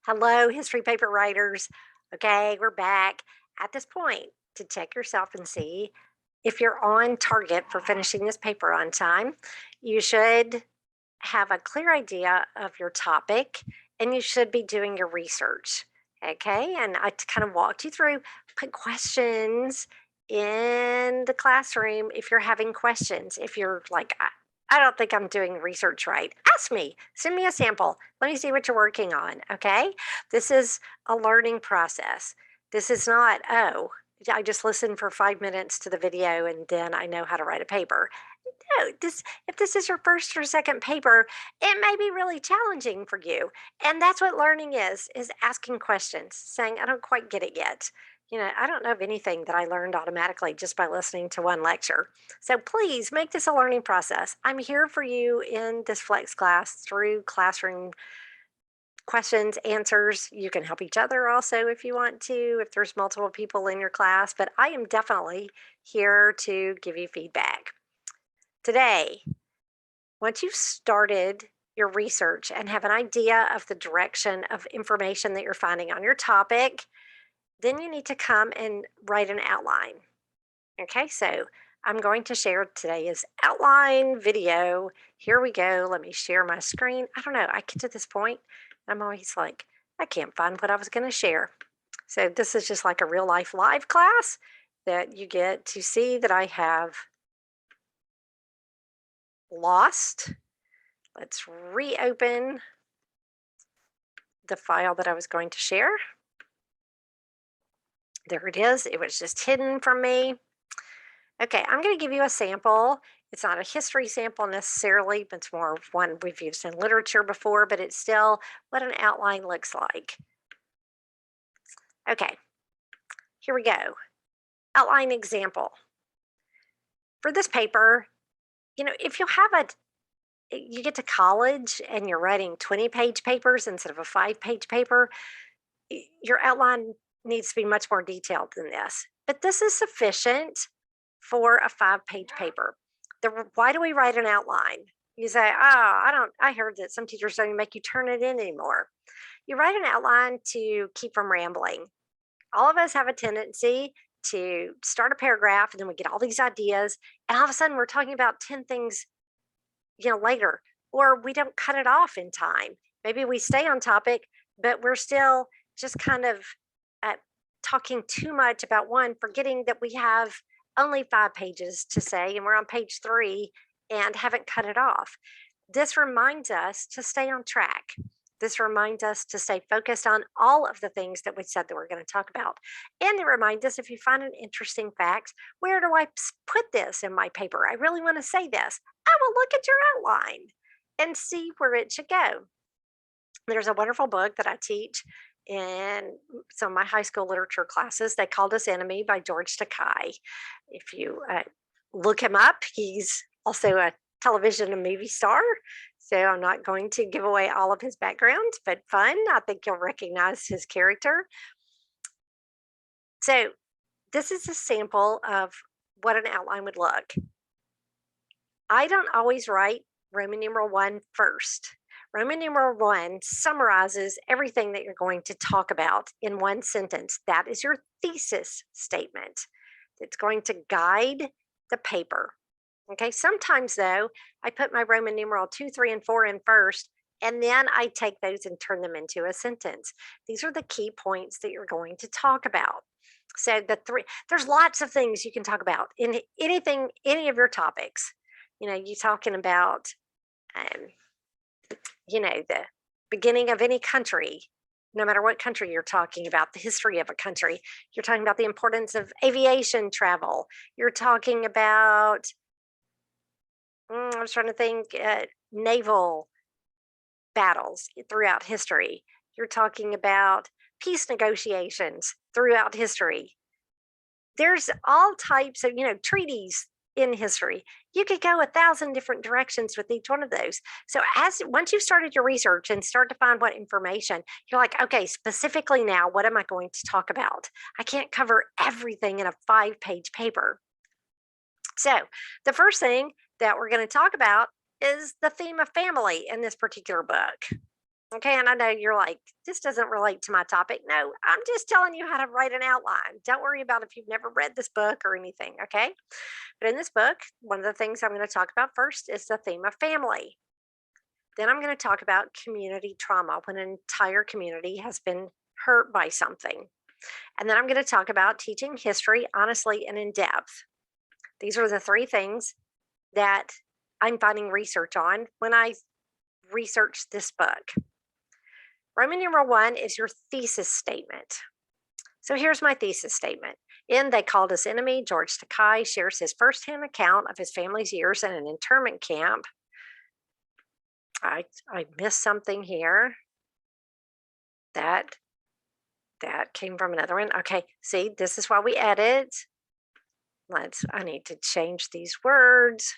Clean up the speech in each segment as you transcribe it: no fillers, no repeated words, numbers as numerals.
Hello, history paper writers. Okay, we're back at this point to check yourself and see if you're on target for finishing this paper on time. You should have a clear idea of your topic and you should be doing your research. Okay, and I kind of walked you through, put questions in the classroom if you're having questions. If you're like, I don't think I'm doing research right. Ask me, send me a sample. Let me see what you're working on. Okay. This is a learning process. This is not, oh, I just listened for 5 minutes to the video and then I know how to write a paper. No, if this is your first or second paper, it may be really challenging for you. And that's what learning is asking questions, saying, I don't quite get it yet. I don't know of anything that I learned automatically just by listening to one lecture. So please make this a learning process. I'm here for you in this flex class through classroom questions, answers. You can help each other also if you want to, if there's multiple people in your class, but I am definitely here to give you feedback. Today, once you've started your research and have an idea of the direction of information that you're finding on your topic, then you need to come and write an outline. Okay, so I'm going to share today's outline video. Here we go. Let me share my screen. I don't know. I get to this point, I'm always like, I can't find what I was going to share. So this is just like a real life live class that you get to see that I have lost. Let's reopen the file that I was going to share. There it is. It was just hidden from me. Okay, I'm going to give you a sample. It's not a history sample necessarily, but it's more of one we've used in literature before, but it's still what an outline looks like. Okay, here we go. Outline example. For this paper, if you have you get to college and you're writing 20-page papers instead of a 5-page paper, your outline needs to be much more detailed than this. But this is sufficient for a 5-page paper. Why do we write an outline? You say, I heard that some teachers don't even make you turn it in anymore. You write an outline to keep from rambling. All of us have a tendency to start a paragraph and then we get all these ideas and all of a sudden we're talking about 10 things later, or we don't cut it off in time. Maybe we stay on topic, but we're still just kind of uh, talking too much about one, forgetting that we have only 5 pages to say and we're on page 3 and haven't cut it off. This reminds us to stay on track. This reminds us to stay focused on all of the things that we said that we're going to talk about. And it reminds us if you find an interesting fact, where do I put this in my paper? I really want to say this. I will look at your outline and see where it should go. There's a wonderful book that I teach in some of my high school literature classes. They Called Us Enemy by George Takei. If you look him up, he's also a television and movie star. So I'm not going to give away all of his background, but fun. I think you'll recognize his character. So this is a sample of what an outline would look. I don't always write Roman numeral 1 first. Roman numeral 1 summarizes everything that you're going to talk about in one sentence. That is your thesis statement. It's going to guide the paper. Okay, sometimes though, I put my Roman numeral 2, 3, and 4 in first, and then I take those and turn them into a sentence. These are the key points that you're going to talk about. So there's lots of things you can talk about in anything, any of your topics. You talking about, um, the beginning of any country, no matter what country you're talking about, the history of a country. You're talking about the importance of aviation travel. You're talking about, I was trying to think, naval battles throughout history. You're talking about peace negotiations throughout history. There's all types of, treaties in history. You could go 1,000 different directions with each one of those. So once you've started your research and start to find what information, you're like, okay, specifically now, what am I going to talk about? I can't cover everything in a 5-page paper. So the first thing that we're going to talk about is the theme of family in this particular book. Okay, and I know you're like, this doesn't relate to my topic. No, I'm just telling you how to write an outline. Don't worry about if you've never read this book or anything, okay? But in this book, one of the things I'm going to talk about first is the theme of family. Then I'm going to talk about community trauma when an entire community has been hurt by something. And then I'm going to talk about teaching history honestly and in depth. These are the three things that I'm finding research on when I research this book. Roman numeral one is your thesis statement. So here's my thesis statement. In They Called Us Enemy, George Takei shares his firsthand account of his family's years in an internment camp. I missed something here. That came from another one. Okay, see, this is why we edit. I need to change these words.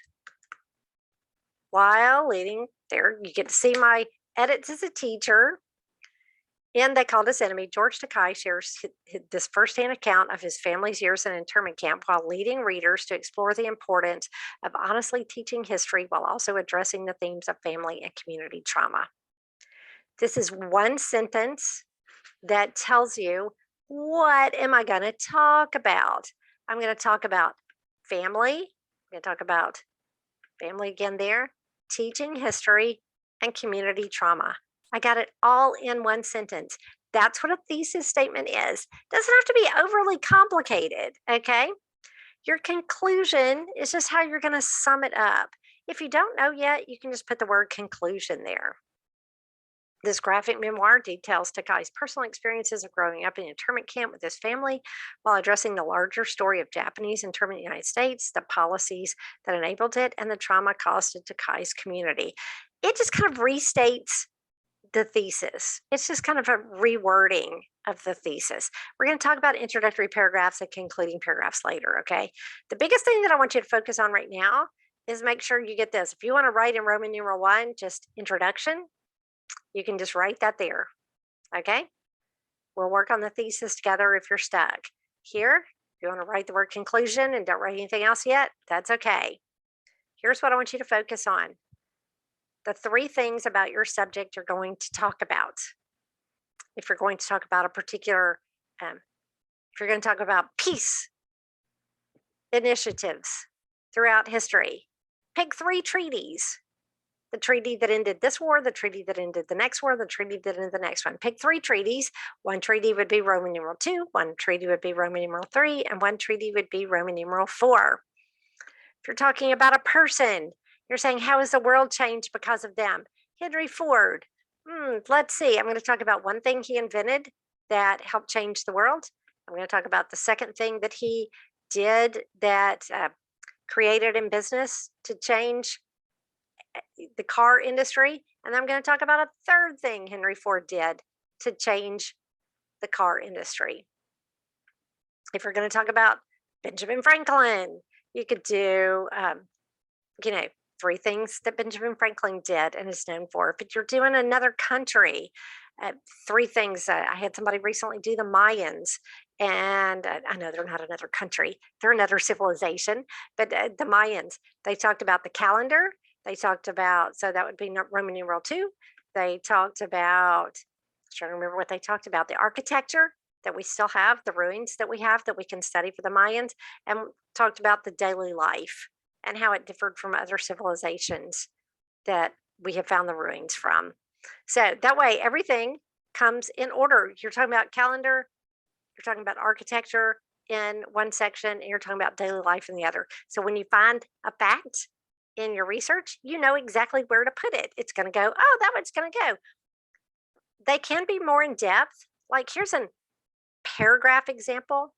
While leading, there you get to see my edits as a teacher. In They Called Us Enemy, George Takei shares this firsthand account of his family's years in internment camp while leading readers to explore the importance of honestly teaching history while also addressing the themes of family and community trauma. This is one sentence that tells you, what am I going to talk about? I'm going to talk about family. I'm going to talk about family again there, teaching history, and community trauma. I got it all in one sentence. That's what a thesis statement is. Doesn't have to be overly complicated, okay? Your conclusion is just how you're going to sum it up. If you don't know yet, you can just put the word conclusion there. This graphic memoir details Takai's personal experiences of growing up in an internment camp with his family while addressing the larger story of Japanese internment in the United States, the policies that enabled it, and the trauma caused to Takai's community. It just kind of restates the thesis. It's just kind of a rewording of the thesis. We're going to talk about introductory paragraphs and concluding paragraphs later, okay? The biggest thing that I want you to focus on right now is make sure you get this. If you want to write in Roman numeral one, just introduction, you can just write that there, okay? We'll work on the thesis together if you're stuck. Here, if you want to write the word conclusion and don't write anything else yet, that's okay. Here's what I want you to focus on. The three things about your subject you're going to talk about. If you're going to talk about a particular, if you're going to talk about peace initiatives throughout history, pick three treaties. The treaty that ended this war, the treaty that ended the next war, the treaty that ended the next one. Pick three treaties. One treaty would be Roman numeral 2, one treaty would be Roman numeral 3, and one treaty would be Roman numeral 4. If you're talking about a person, you're saying, how has the world changed because of them? Henry Ford. Let's see. I'm going to talk about one thing he invented that helped change the world. I'm going to talk about the second thing that he did that created in business to change the car industry. And I'm going to talk about a third thing Henry Ford did to change the car industry. If you're going to talk about Benjamin Franklin, you could do, three things that Benjamin Franklin did and is known for. If you're doing another country, three things. I had somebody recently do the Mayans, and I know they're not another country, they're another civilization, but the Mayans, they talked about the calendar. They talked about, so that would be Roman numeral 2. They talked about, I'm trying to remember what they talked about, the architecture that we still have, the ruins that we have that we can study for the Mayans, and talked about the daily life and how it differed from other civilizations that we have found the ruins from. So that way, everything comes in order. You're talking about calendar, you're talking about architecture in one section, and you're talking about daily life in the other. So when you find a fact in your research, you know exactly where to put it. It's going to go, oh, that one's going to go. They can be more in depth. Like here's a paragraph example.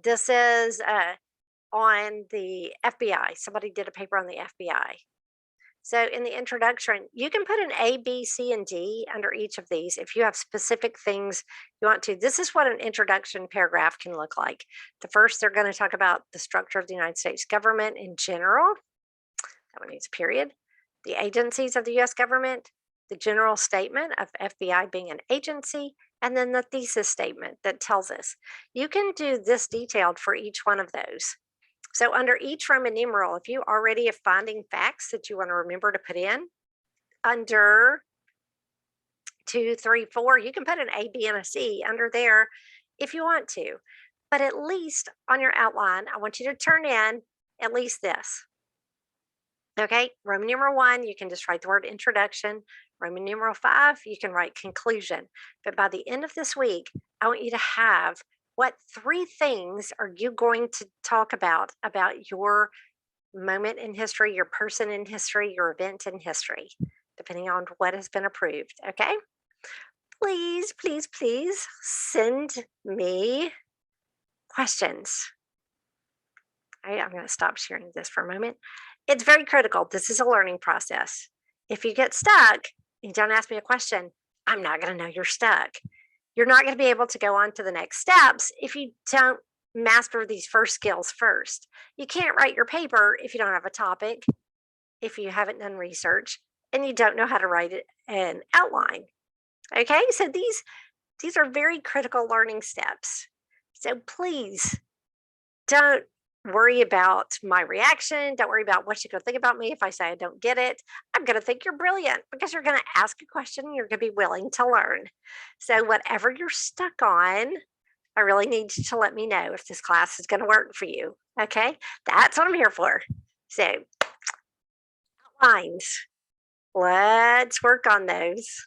This is on the FBI. Somebody did a paper on the FBI. So in the introduction, you can put an A, B, C, and D under each of these if you have specific things you want to. This is what an introduction paragraph can look like. The first, they're going to talk about the structure of the United States government in general. That one needs a period. The agencies of the U.S. government, the general statement of FBI being an agency, and then the thesis statement that tells us. You can do this detailed for each one of those. So under each Roman numeral, if you already are finding facts that you want to remember to put in, under 2, 3, 4. You can put an A, B, and a C under there if you want to. But at least on your outline, I want you to turn in at least this. Okay, Roman numeral 1, you can just write the word introduction. Roman numeral 5, you can write conclusion. But by the end of this week, I want you to have what 3 things are you going to talk about your moment in history, your person in history, your event in history, depending on what has been approved. Okay, please, please, please send me questions. All right, I'm going to stop sharing this for a moment. It's very critical. This is a learning process. If you get stuck, you don't ask me a question, I'm not going to know you're stuck. You're not going to be able to go on to the next steps if you don't master these first skills first. You can't write your paper if you don't have a topic, if you haven't done research, and you don't know how to write it an outline. Okay, so these are very critical learning steps. So please don't worry about my reaction. Don't worry about what you're going to think about me if I say I don't get it. I'm going to think you're brilliant because you're going to ask a question and you're going to be willing to learn. So, whatever you're stuck on, I really need you to let me know if this class is going to work for you. Okay, that's what I'm here for. So, outlines. Let's work on those.